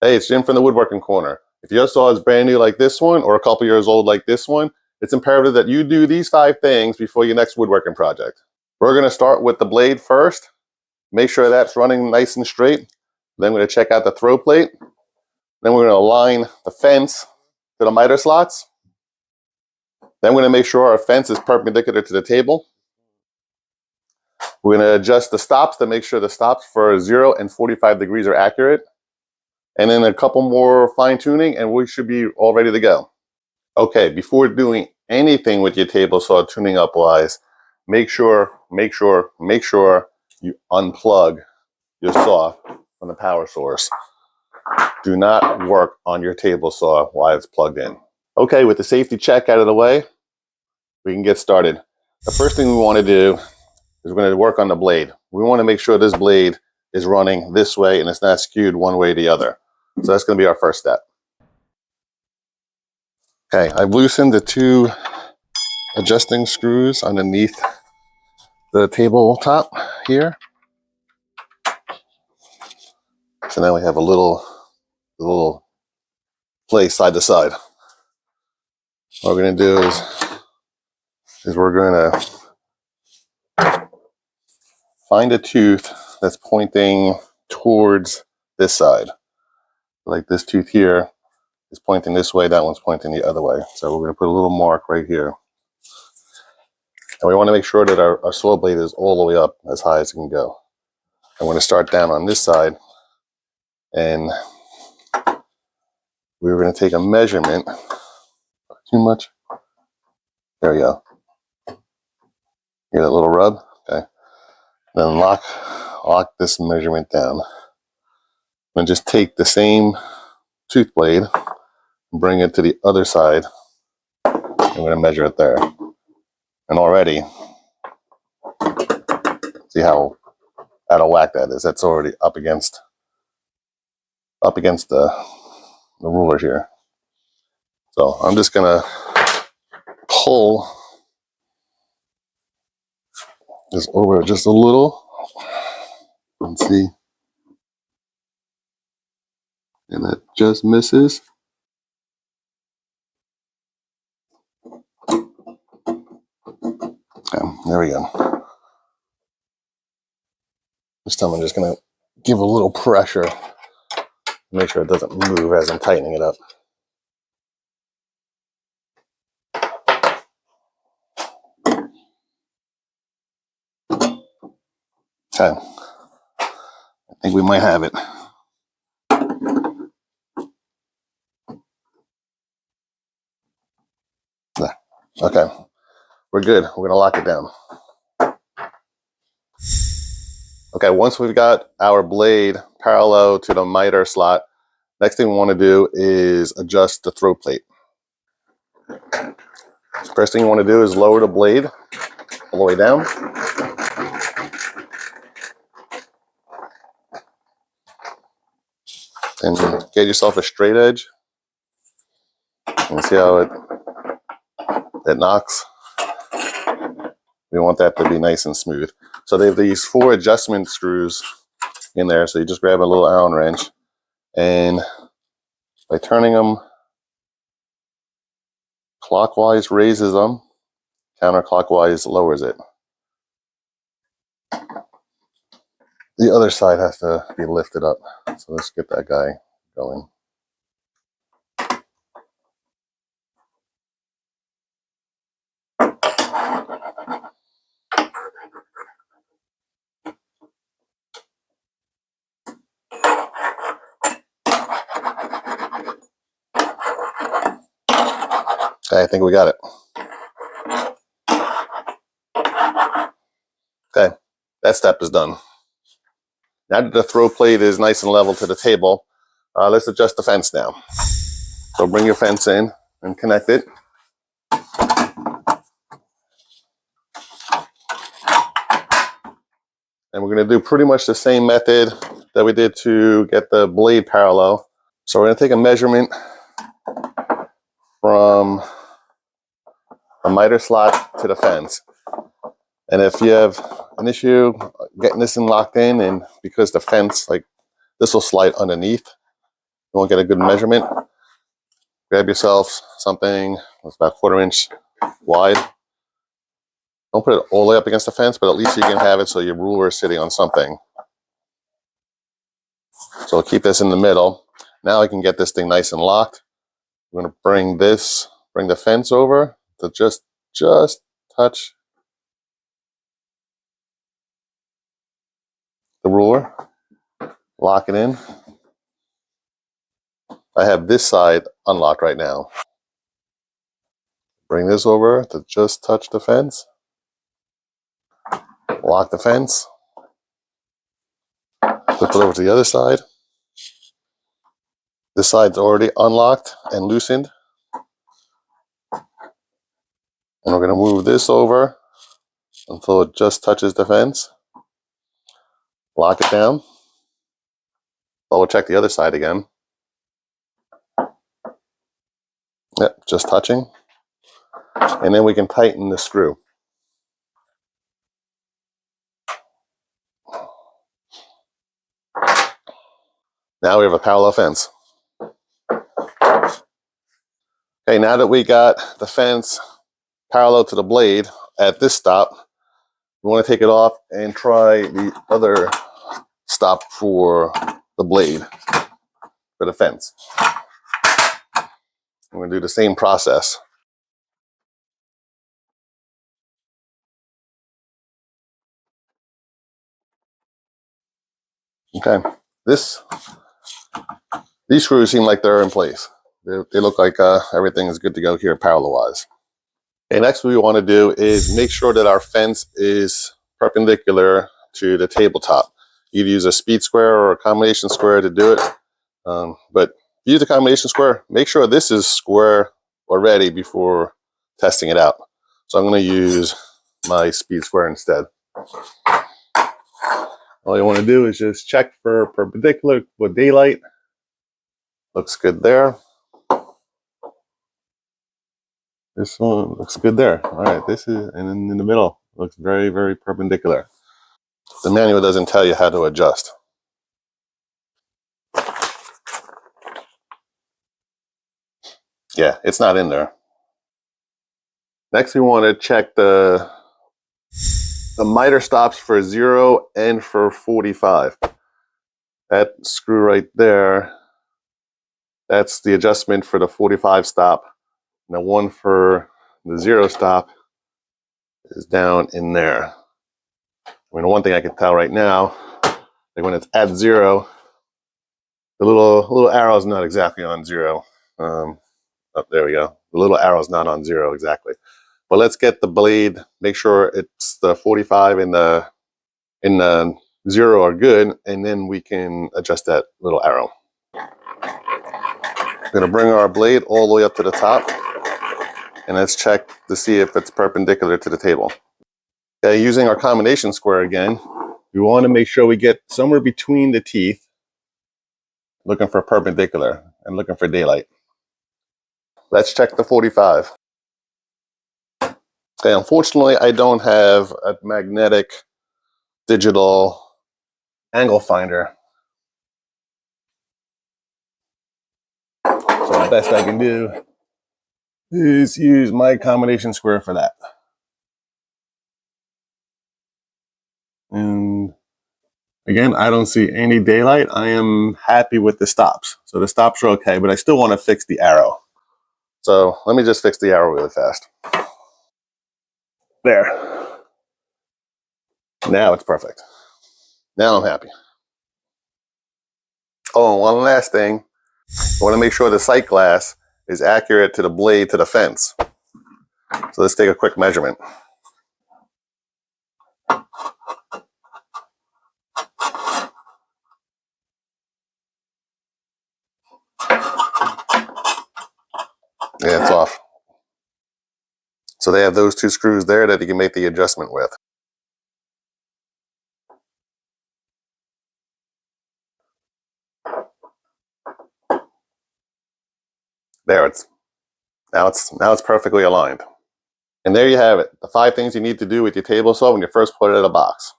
Hey, it's Jim from the Woodworking Corner. If your saw is brand new like this one or a couple years old like this one, it's imperative that you do these 5 things before your next woodworking project. We're going to start with the blade first. Make sure that's running nice and straight. Then we're going to check out the throw plate. Then we're going to align the fence to the miter slots. Then we're going to make sure our fence is perpendicular to the table. We're going to adjust the stops to make sure the stops for 0 and 45 degrees are accurate. And then a couple more fine tuning and we should be all ready to go. Okay, before doing anything with your table saw tuning up wise, make sure you unplug your saw from the power source. Do not work on your table saw while it's plugged in. Okay, with the safety check out of the way, we can get started. The first thing we want to do is we're going to work on the blade. We want to make sure this blade is running this way and it's not skewed one way or the other. So that's going to be our first step. Okay, I've loosened the 2 adjusting screws underneath the tabletop here. So now we have a little place side to side. What we're going to do is we're going to find a tooth that's pointing towards this side. Like this tooth here is pointing this way, that one's pointing the other way. So we're going to put a little mark right here. And we want to make sure that our saw blade is all the way up as high as it can go. I'm going to start down on this side, and we're going to take a measurement. Too much? There we go. Get a little rub. Okay. Then lock this measurement down. And just take the same tooth blade and bring it to the other side. I'm going to measure it there. And already, see how out of whack that is. That's already up against the ruler here. So I'm just going to pull this over just a little and see. And that just misses. Okay, there we go. This time I'm just going to give a little pressure, make sure it doesn't move as I'm tightening it up. Okay, I think we might have it. There. Okay, we're good. We're going to lock it down. Okay, once we've got our blade parallel to the miter slot, next thing we want to do is adjust the throw plate. First thing you want to do is lower the blade all the way down. And get yourself a straight edge. And see how it knocks. We want that to be nice and smooth. So they have these 4 adjustment screws in there. So you just grab a little Allen wrench, and by turning them clockwise raises them, counterclockwise lowers it. The other side has to be lifted up. So let's get that guy going. Okay, I think we got it. Okay, that step is done. Now that the throw plate is nice and level to the table, let's adjust the fence now. So bring your fence in and connect it. And we're going to do pretty much the same method that we did to get the blade parallel. So we're going to take a measurement from the miter slot to the fence. And if you have an issue getting this in locked in, and because the fence, like this will slide underneath, You want to get a good measurement, grab yourself something that's about 1/4 inch wide. Don't put it all the way up against the fence, but at least you can have it so your ruler is sitting on something. So I'll keep this in the middle. Now I can get this thing nice and locked. I'm going to bring the fence over to just touch the ruler. Lock it in. I have this side unlocked right now. Bring this over to just touch the fence. Lock the fence. Flip it over to the other side. This side's already unlocked and loosened. And we're going to move this over until it just touches the fence. Lock it down. We'll check the other side again. Yep, just touching. And then we can tighten the screw. Now we have a parallel fence. Okay, now that we got the fence parallel to the blade at this stop, we want to take it off and try the other stop for the blade for the fence. I'm going to do the same process. Okay, these screws seem like they're in place. They look like everything is good to go here parallel-wise. Okay, next what we want to do is make sure that our fence is perpendicular to the tabletop. You can use a speed square or a combination square to do it. But use a combination square. Make sure this is square already before testing it out. So I'm going to use my speed square instead. All you want to do is just check for perpendicular with daylight. Looks good there. This one looks good there. All right, this is, and in the middle, looks very, very perpendicular. The manual doesn't tell you how to adjust. Yeah, it's not in there. Next, we want to check the miter stops for 0 and for 45. That screw right there, that's the adjustment for the 45 stop. And the one for the 0 stop is down in there. I mean, the one thing I can tell right now, like when it's at 0, the little arrow is not exactly on 0. Oh, there we go. The little arrow is not on 0 exactly. But let's get the blade, make sure it's the 45 and the 0 are good, and then we can adjust that little arrow. We're going to bring our blade all the way up to the top, and let's check to see if it's perpendicular to the table. Okay, using our combination square again, we want to make sure we get somewhere between the teeth, looking for perpendicular and looking for daylight. Let's check the 45. Okay, unfortunately, I don't have a magnetic digital angle finder. So the best I can do is use my combination square for that. And again, I don't see any daylight. I am happy with the stops. So the stops are okay, but I still want to fix the arrow. So let me just fix the arrow really fast. There. Now it's perfect. Now I'm happy. Oh, and one last thing. I want to make sure the sight glass is accurate to the blade to the fence. So let's take a quick measurement. Yeah, it's off. So they have those 2 screws there that you can make the adjustment with. There, now it's perfectly aligned. And there you have it, the 5 things you need to do with your table saw when you first put it in a box.